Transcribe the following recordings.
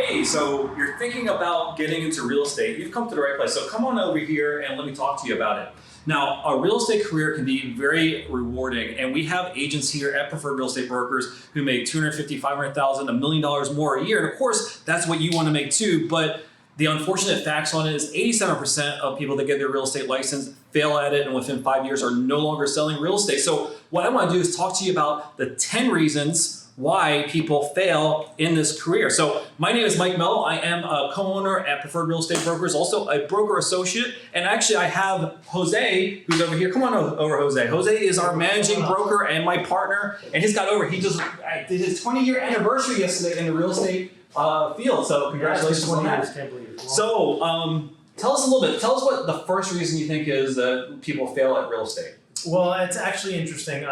Hey, so you're thinking about getting into real estate. You've come to the right place. So come on over here and let me talk to you about it. Now, a real estate career can be very rewarding, and we have agents here at Preferred Real Estate Brokers who make $250,000, $500,000, $1 million more a year. And of course, that's what you want to make too. But the unfortunate facts on it is 87% of people that get their real estate license fail at it, and within 5 years are no longer selling real estate. So what I want to do is talk to you about the 10 reasons why people fail in this career. So my name is Mike Mello. I am a co-owner at Preferred Real Estate Brokers, also a broker associate. And actually I have Jose, who's over here. Come on over, Jose. Jose is our managing broker and my partner. And he just did his 20-year anniversary yesterday in the real estate field. So congratulations on that. So tell us a little bit. Tell us what the first reason you think is that people fail at real estate. Well, it's actually interesting.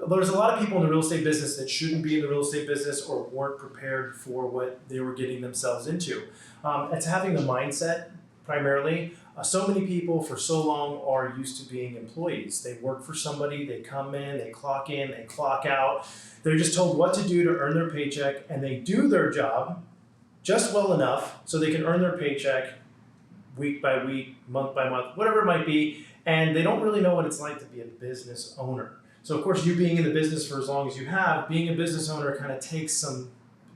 There's a lot of people in the real estate business that shouldn't be in the real estate business or weren't prepared for what they were getting themselves into. It's having the mindset primarily. So many people for so long are used to being employees. They work for somebody, they come in, they clock out. They're just told what to do to earn their paycheck, and they do their job just well enough so they can earn their paycheck week by week, month by month, whatever it might be, and they don't really know what it's like to be a business owner. So of course, you being in the business for as long as you have, being a business owner kind of takes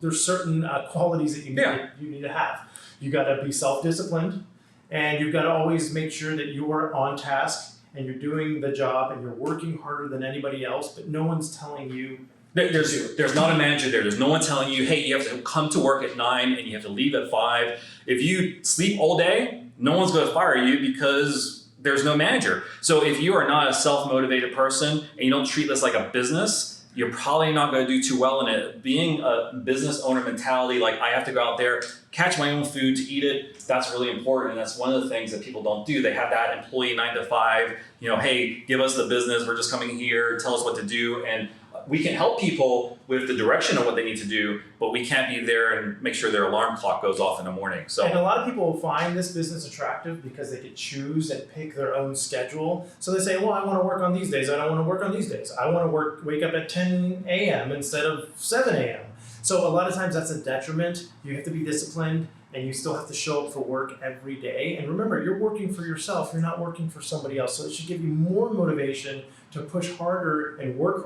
there's certain qualities that you need to have. You got to be self-disciplined, and you've got to always make sure that you are on task and you're doing the job and you're working harder than anybody else, but no one's telling you. There's not a manager there. There's no one telling you, hey, you have to come to work at 9 and you have to leave at 5. If you sleep all day, no one's going to fire you because there's no manager. So if you are not a self-motivated person and you don't treat this like a business, you're probably not going to do too well in it. Being a business owner mentality, like I have to go out there, catch my own food to eat it, that's really important. And that's one of the things that people don't do. They have that employee 9 to 5, hey, give us the business. We're just coming here, tell us what to do. And we can help people with the direction of what they need to do, but we can't be there and make sure their alarm clock goes off in the morning. So, and a lot of people find this business attractive because they could choose and pick their own schedule. So they say, well, I want to work on these days. I don't want to work on these days. I want to wake up at 10 a.m. instead of 7 a.m. So a lot of times that's a detriment. You have to be disciplined, and you still have to show up for work every day. And remember, you're working for yourself. You're not working for somebody else. So it should give you more motivation to push harder and work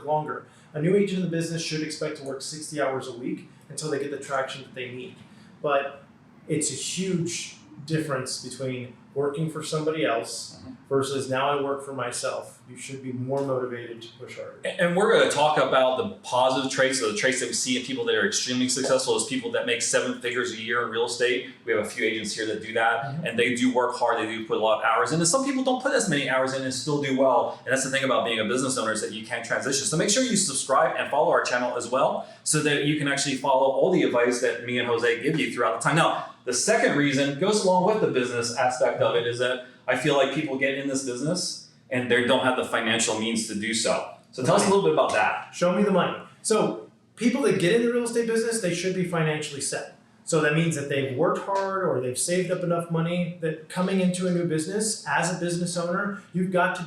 longer. A new agent in the business should expect to work 60 hours a week until they get the traction that they need. But it's a huge difference between working for somebody else versus now I work for myself. You should be more motivated to push harder. And we're going to talk about the positive traits, or the traits that we see in people that are extremely successful, as people that make 7 figures a year in real estate. We have a few agents here that do that, and they do work hard. They do put a lot of hours in. And some people don't put as many hours in and still do well. And that's the thing about being a business owner, is that you can transition. So make sure you subscribe and follow our channel as well, so that you can actually follow all the advice that me and Jose give you throughout the time. Now, the second reason goes along with the business aspect of it, is that I feel like people get in this business and they don't have the financial means to do so. So tell us a little bit about that. Show me the money. So people that get in the real estate business, they should be financially set. So that means that they've worked hard or they've saved up enough money that coming into a new business as a business owner, you've got to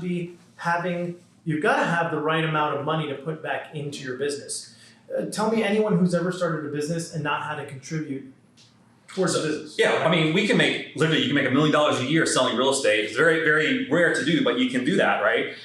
have the right amount of money to put back into your business. Tell me anyone who's ever started a business and not had to contribute towards the business. Yeah, I mean, you can make $1 million a year selling real estate. It's very, very rare to do, but you can do that, right?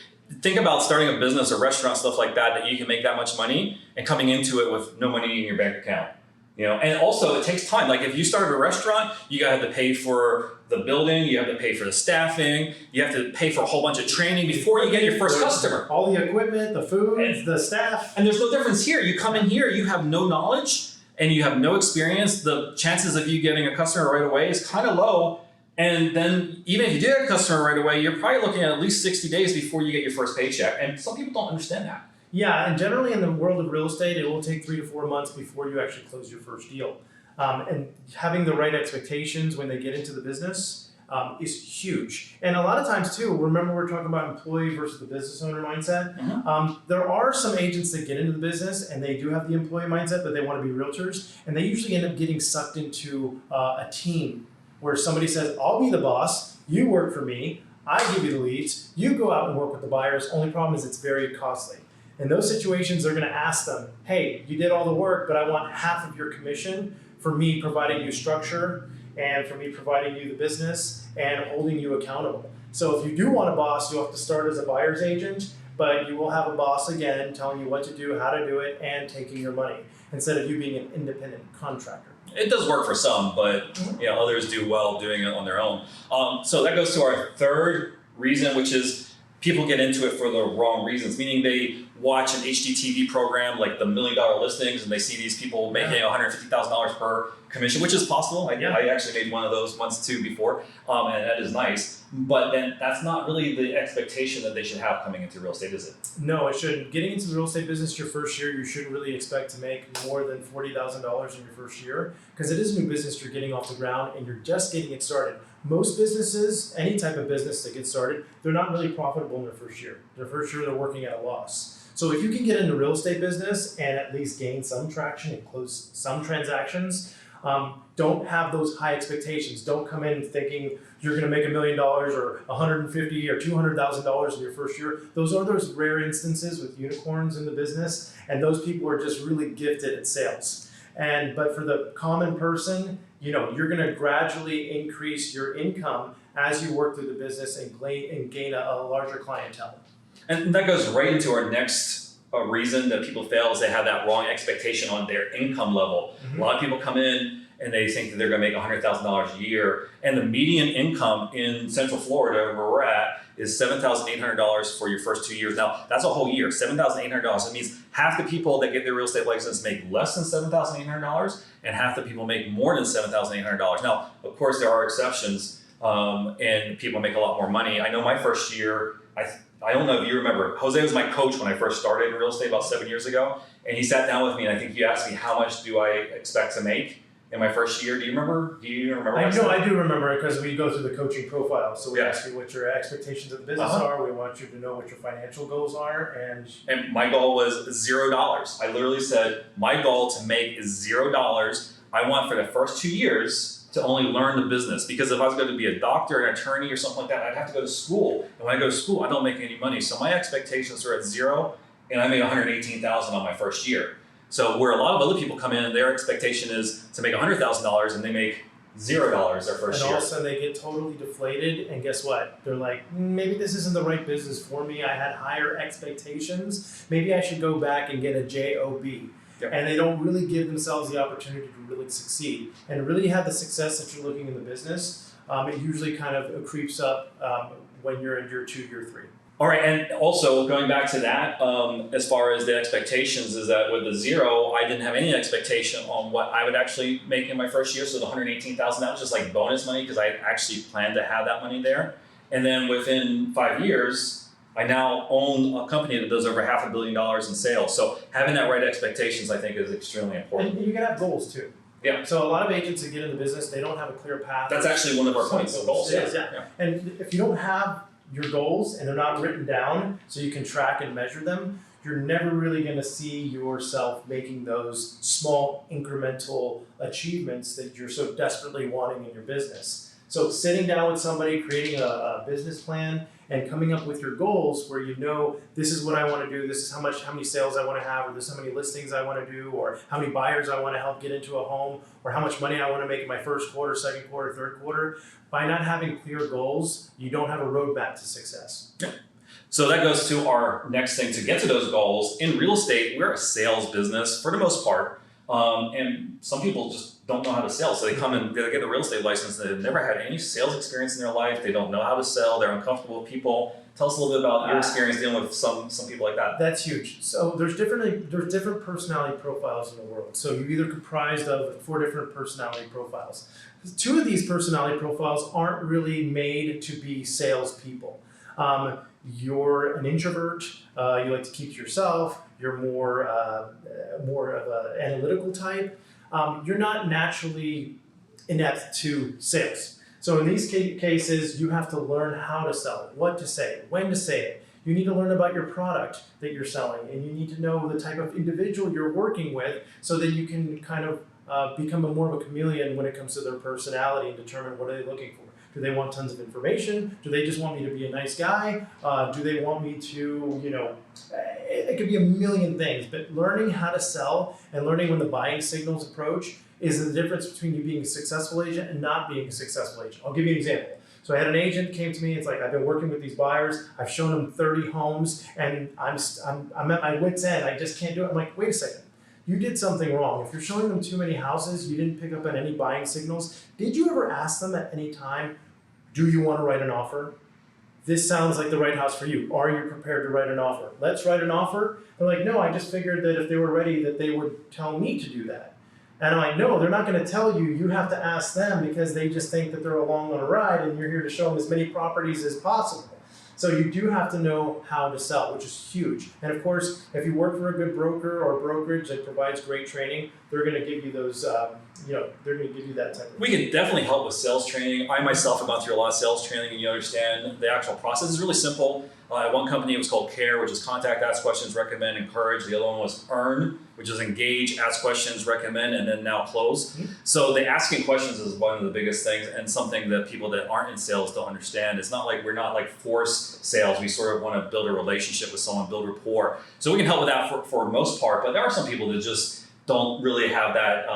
Think about starting a business, a restaurant, stuff like that you can make that much money and coming into it with no money in your bank account. And also it takes time. Like if you started a restaurant, you have to pay for the building, you have to pay for the staffing, you have to pay for a whole bunch of training before you get your first customer. All the equipment, the food, the staff. And there's no difference here. You come in here, you have no knowledge and you have no experience. The chances of you getting a customer right away is kind of low. And then even if you do get a customer right away, you're probably looking at least 60 days before you get your first paycheck. And some people don't understand that. Yeah, and generally in the world of real estate, it will take 3 to 4 months before you actually close your first deal. And having the right expectations when they get into the business is huge. And a lot of times too, remember we're talking about employee versus the business owner mindset. There are some agents that get into the business and they do have the employee mindset, but they want to be realtors. And they usually end up getting sucked into a team where somebody says, I'll be the boss, you work for me, I give you the leads, you go out and work with the buyers. Only problem is it's very costly. In those situations, they're going to ask them, hey, you did all the work, but I want half of your commission for me providing you structure and for me providing you the business and holding you accountable. So if you do want a boss, you'll have to start as a buyer's agent, but you will have a boss again telling you what to do, how to do it, and taking your money instead of you being an independent contractor. It does work for some, but others do well doing it on their own. So that goes to our third reason, which is people get into it for the wrong reasons, meaning they watch an HGTV program like the $1 Million Listings and they see these people making $150,000 per commission, which is possible. I actually made one of those once too before, and that is nice. But then that's not really the expectation that they should have coming into real estate, is it? No, it shouldn't. Getting into the real estate business your first year, you shouldn't really expect to make more than $40,000 in your first year because it is a new business you're getting off the ground and you're just getting it started. Most businesses, any type of business that gets started, they're not really profitable in their first year. Their first year, they're working at a loss. So if you can get into real estate business and at least gain some traction and close some transactions, don't have those high expectations. Don't come in thinking you're going to make $1 million or $150,000 or $200,000 in your first year. Those are those rare instances with unicorns in the business, and those people are just really gifted at sales. But for the common person, you're going to gradually increase your income as you work through the business and gain a larger clientele. And that goes right into our next reason that people fail is they have that wrong expectation on their income level. A lot of people come in and they think that they're going to make $100,000 a year, and the median income in Central Florida, where we're at, is $7,800 for your first 2 years. Now, that's a whole year, $7,800. That means half the people that get their real estate license make less than $7,800, and half the people make more than $7,800. Now, of course, there are exceptions, and people make a lot more money. I know my first year, I don't know if you remember, Jose was my coach when I first started in real estate about 7 years ago, and he sat down with me, and I think he asked me, how much do I expect to make in my first year? Do you remember? I do remember it because we go through the coaching profile. So we ask you what your expectations of the business are. We want you to know what your financial goals are. And my goal was $0. I literally said, my goal to make is $0. I want for the first 2 years to only learn the business, because if I was going to be a doctor, an attorney, or something like that, I'd have to go to school. And when I go to school, I don't make any money. So my expectations are at $0, and I made $118,000 on my first year. So where a lot of other people come in, their expectation is to make $100,000 and they make $0 their first year. And all of a sudden they get totally deflated, and guess what? They're like, maybe this isn't the right business for me. I had higher expectations. Maybe I should go back and get a job. Yep. And they don't really give themselves the opportunity to really succeed. And to really have the success that you're looking in the business, it usually kind of creeps up when you're in year 2, year 3. All right, and also going back to that, as far as the expectations, is that with the $0, I didn't have any expectation on what I would actually make in my first year. So the $118,000, that was just like bonus money because I actually planned to have that money there. And then within 5 years, I now own a company that does over $500 million in sales. So having that right expectations, I think, is extremely important. And you can have goals too. Yeah. So a lot of agents that get in the business, they don't have a clear path. That's actually one of our points. Goals. Yeah. And if you don't have your goals and they're not written down so you can track and measure them, you're never really going to see yourself making those small incremental achievements that you're so desperately wanting in your business. So sitting down with somebody, creating a business plan, and coming up with your goals where you know this is what I want to do, this is how many sales I want to have, or this is how many listings I want to do, or how many buyers I want to help get into a home, or how much money I want to make in my first quarter, second quarter, third quarter. By not having clear goals, you don't have a roadmap to success. Yeah. So that goes to our next thing to get to those goals. In real estate, we're a sales business for the most part. And some people just don't know how to sell. So they come and they get a real estate license. They've never had any sales experience in their life. They don't know how to sell. They're uncomfortable with people. Tell us a little bit about your experience dealing with some people like that. That's huge. So there's different personality profiles in the world. So you're either comprised of 4 different personality profiles. 2 of these personality profiles aren't really made to be salespeople. You're an introvert. You like to keep to yourself. You're more of an analytical type. You're not naturally inept to sales. So in these cases, you have to learn how to sell it, what to say, when to say it. You need to learn about your product that you're selling, and you need to know the type of individual you're working with so that you can kind of become more of a chameleon when it comes to their personality and determine what are they looking for. Do they want tons of information? Do they just want me to be a nice guy? Do they want me to, it could be a million things, but learning how to sell and learning when the buying signals approach is the difference between you being a successful agent and not being a successful agent. I'll give you an example. So I had an agent came to me. It's like, I've been working with these buyers. I've shown them 30 homes, and I'm at my wit's end. I just can't do it. I'm like, wait a second. You did something wrong. If you're showing them too many houses, you didn't pick up on any buying signals. Did you ever ask them at any time, do you want to write an offer? This sounds like the right house for you. Are you prepared to write an offer? Let's write an offer. They're like, no, I just figured that if they were ready that they would tell me to do that. And I'm like, no, they're not going to tell you. You have to ask them because they just think that they're along on a ride and you're here to show them as many properties as possible. So you do have to know how to sell, which is huge. And of course, if you work for a good broker or brokerage that provides great training, they're going to give you those, they're going to give you that type of. We can definitely help with sales training. I myself have gone through a lot of sales training, and you understand the actual process is really simple. One company, it was called CARE, which is contact, ask questions, recommend, encourage. The other one was EARN, which is engage, ask questions, recommend, and then now close. Mm-hmm. So the asking questions is one of the biggest things, and something that people that aren't in sales don't understand. It's not like we're not like forced sales. We sort of want to build a relationship with someone, build rapport. So we can help with that for most part, but there are some people that just don't really have that.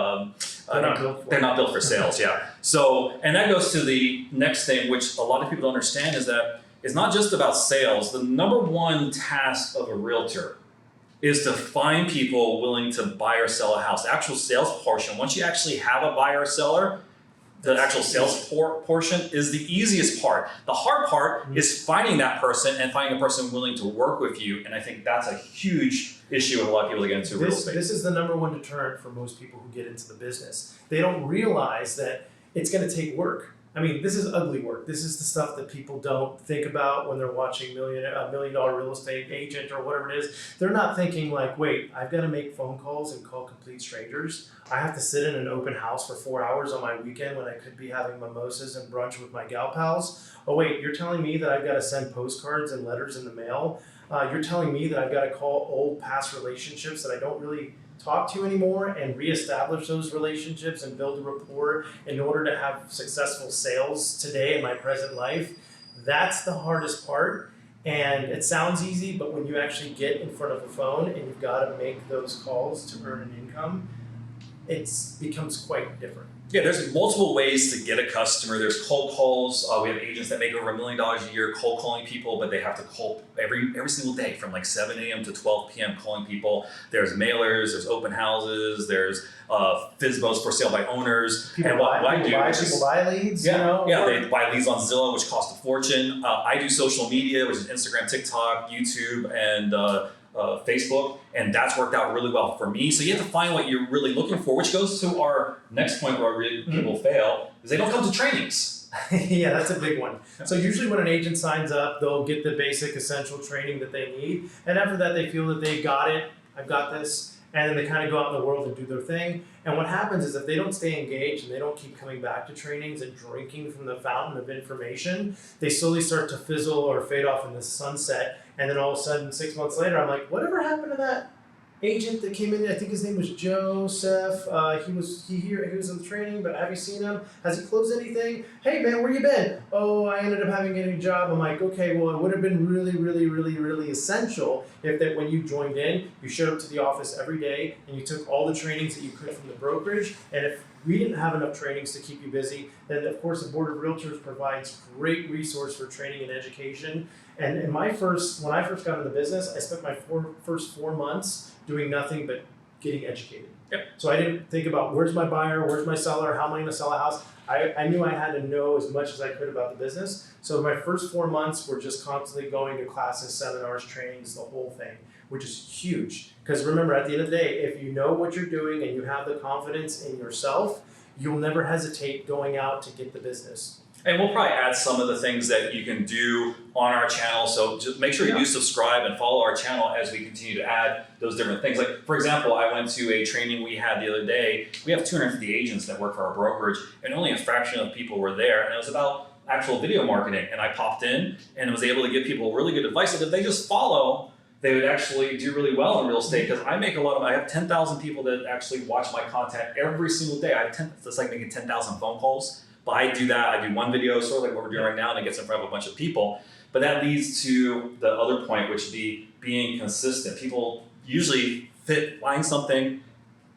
They're not built for sales, yeah. So, and that goes to the next thing, which a lot of people don't understand, is that it's not just about sales. The number one task of a realtor is to find people willing to buy or sell a house. The actual sales portion, once you actually have a buyer or seller, the actual sales portion is the easiest part. The hard part is finding that person and finding a person willing to work with you. And I think that's a huge issue with a lot of people that get into real estate. This is the number one deterrent for most people who get into the business. They don't realize that it's going to take work. I mean, this is ugly work. This is the stuff that people don't think about when they're watching $1 million real estate agent or whatever it is. They're not thinking like, wait, I've got to make phone calls and call complete strangers. I have to sit in an open house for 4 hours on my weekend when I could be having mimosas and brunch with my gal pals. Oh wait, you're telling me that I've got to send postcards and letters in the mail? You're telling me that I've got to call old past relationships that I don't really talk to anymore and reestablish those relationships and build a rapport in order to have successful sales today in my present life. That's the hardest part. And it sounds easy, but when you actually get in front of a phone and you've got to make those calls to earn an income, it becomes quite different. Yeah, there's multiple ways to get a customer. There's cold calls. We have agents that make over $1 million a year cold calling people, but they have to call every single day from like 7 a.m. to 12 p.m. calling people. There's mailers, there's open houses, there's FSBOs for sale by owners. People buy leads. Yeah, they buy leads on Zillow, which costs a fortune. I do social media, which is Instagram, TikTok, YouTube, and Facebook, and that's worked out really well for me. So you have to find what you're really looking for, which goes to our next point where people fail, is they don't come to trainings. Yeah, that's a big one. So usually when an agent signs up, they'll get the basic essential training that they need, and after that they feel that they got it, I've got this, and then they kind of go out in the world and do their thing. And what happens is if they don't stay engaged and they don't keep coming back to trainings and drinking from the fountain of information, they slowly start to fizzle or fade off in the sunset. And then all of a sudden, 6 months later, I'm like, whatever happened to that agent that came in? I think his name was Joseph. He was in the training, but have you seen him? Has he closed anything? Hey man, where you been? Oh, I ended up having a new job. I'm like, okay, well, it would have been really, really, really, really essential if that when you joined in, you showed up to the office every day and you took all the trainings that you could from the brokerage. And if we didn't have enough trainings to keep you busy, then of course the Board of Realtors provides great resource for training and education. And when I first got into the business, I spent my first 4 months doing nothing but getting educated. Yep. So I didn't think about where's my buyer, where's my seller, how am I going to sell a house. I knew I had to know as much as I could about the business. So my first 4 months were just constantly going to classes, seminars, trainings, the whole thing, which is huge. Because remember, at the end of the day, if you know what you're doing and you have the confidence in yourself, you'll never hesitate going out to get the business. And we'll probably add some of the things that you can do on our channel. So just make sure you do subscribe and follow our channel as we continue to add those different things. Like, for example, I went to a training we had the other day. We have 250 agents that work for our brokerage, and only a fraction of people were there. And it was about actual video marketing. And I popped in and was able to give people really good advice that if they just follow, they would actually do really well in real estate. Because I have 10,000 people that actually watch my content every single day. It's like making 10,000 phone calls But I do that. I do one video, sort of like what we're doing right now, and it gets in front of a bunch of people. But that leads to the other point, which would be being consistent. People usually find something,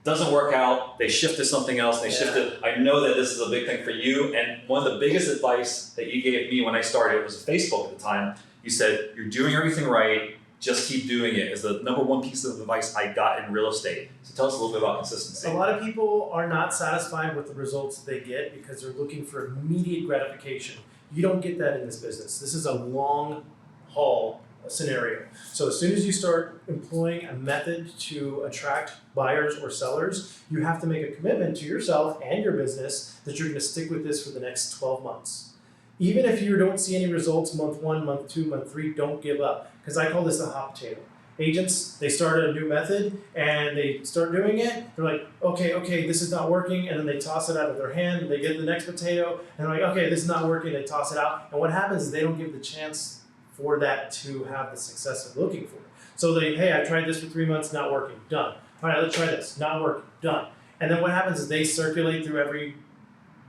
doesn't work out, they shift to something else, they shift it. I know that this is a big thing for you, and one of the biggest advice that you gave me when I started was Facebook at the time. You said, you're doing everything right, just keep doing it, is the number one piece of advice I got in real estate. So tell us a little bit about consistency. A lot of people are not satisfied with the results that they get because they're looking for immediate gratification. You don't get that in this business. This is a long haul scenario. So as soon as you start employing a method to attract buyers or sellers, you have to make a commitment to yourself and your business that you're going to stick with this for the next 12 months. Even if you don't see any results month 1, month 2, month 3, don't give up. Because I call this the hot potato. Agents, they start a new method and they start doing it. They're like, okay, this is not working. And then they toss it out of their hand. They get the next potato and they're like, okay, this is not working. They toss it out. And what happens is they don't give the chance for that to have the success they're looking for. So hey, I tried this for 3 months, not working, done. All right, let's try this, not working, done. And then what happens is they circulate through every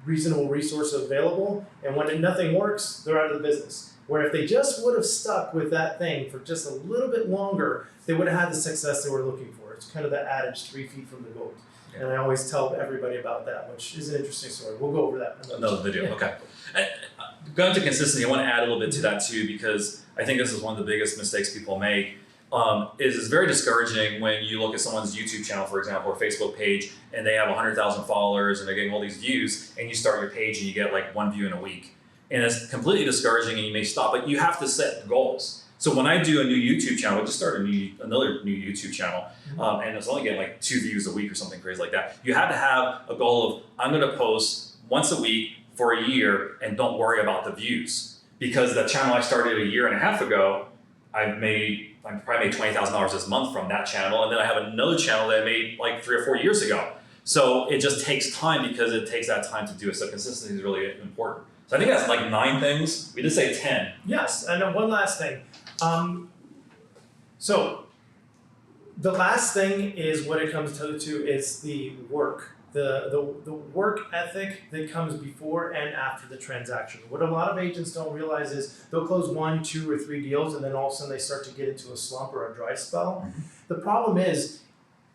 reasonable resource available, and when nothing works, they're out of the business. Where if they just would have stuck with that thing for just a little bit longer, they would have had the success they were looking for. It's kind of the adage, 3 feet from the goal. Yeah. And I always tell everybody about that, which is an interesting story. We'll go over that in another video. Yeah. Okay. Going to consistency, I want to add a little bit to that too, because I think this is one of the biggest mistakes people make. It's very discouraging when you look at someone's YouTube channel, for example, or Facebook page, and they have 100,000 followers and they're getting all these views, and you start your page and you get like 1 view in a week. And it's completely discouraging and you may stop, but you have to set goals. So when I do a new YouTube channel, I just started another new YouTube channel, and it's only getting like 2 views a week or something crazy like that. You have to have a goal of, I'm gonna post once a week for a year and don't worry about the views. Because the channel I started 1.5 years ago, I probably made $20,000 this month from that channel, and then I have another channel that I made like 3 or 4 years ago. So it just takes time because it takes that time to do it. So consistency is really important. So I think that's like 9 things. We did say 10. Yes, and then one last thing. So the last thing is what it comes to is the work. The work ethic that comes before and after the transaction. What a lot of agents don't realize is they'll close 1, 2, or 3 deals, and then all of a sudden they start to get into a slump or a dry spell. Mm-hmm. The problem is,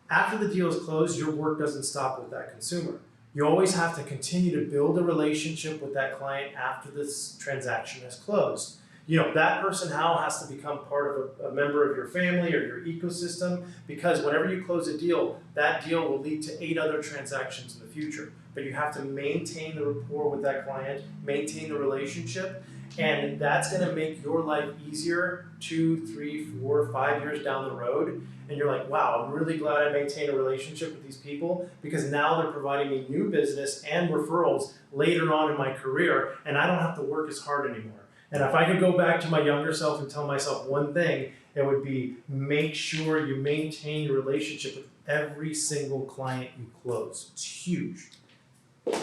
after the deal is closed, your work doesn't stop with that consumer. You always have to continue to build a relationship with that client after this transaction is closed. You know, that person now has to become part of a member of your family or your ecosystem, because whenever you close a deal, that deal will lead to 8 other transactions in the future. But you have to maintain the rapport with that client, maintain the relationship, and that's going to make your life easier 2, 3, 4, 5 years down the road. And you're like, wow, I'm really glad I maintained a relationship with these people, because now they're providing me new business and referrals later on in my career, and I don't have to work as hard anymore. And if I could go back to my younger self and tell myself one thing, it would be make sure you maintain your relationship with every single client you close. It's huge.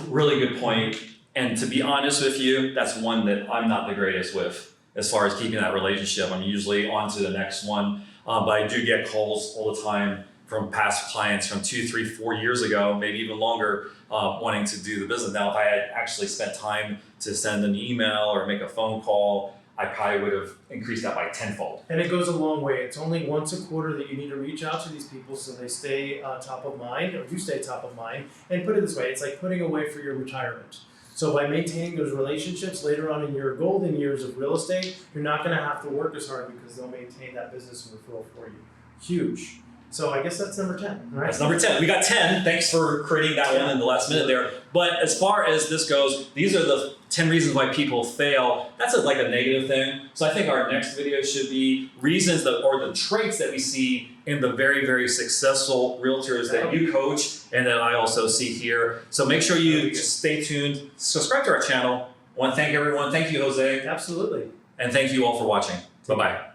Really good point. And to be honest with you, that's one that I'm not the greatest with as far as keeping that relationship. I'm usually on to the next one. But I do get calls all the time from past clients from 2, 3, 4 years ago, maybe even longer, wanting to do the business. Now, if I had actually spent time to send an email or make a phone call, I probably would have increased that by tenfold. And it goes a long way. It's only once a quarter that you need to reach out to these people so they stay top of mind, or you stay top of mind. And put it this way, it's like putting away for your retirement. So by maintaining those relationships later on in your golden years of real estate, you're not going to have to work as hard because they'll maintain that business and referral for you. Huge. So I guess that's number 10, right? That's number 10. We got 10. Thanks for creating that one in the last minute there. But as far as this goes, these are the 10 reasons why people fail. That's like a negative thing. So I think our next video should be reasons or the traits that we see in the very, very successful realtors that you coach and that I also see here. So make sure you stay tuned. Subscribe to our channel. I want to thank everyone. Thank you, Jose. Absolutely. And thank you all for watching. Bye-bye.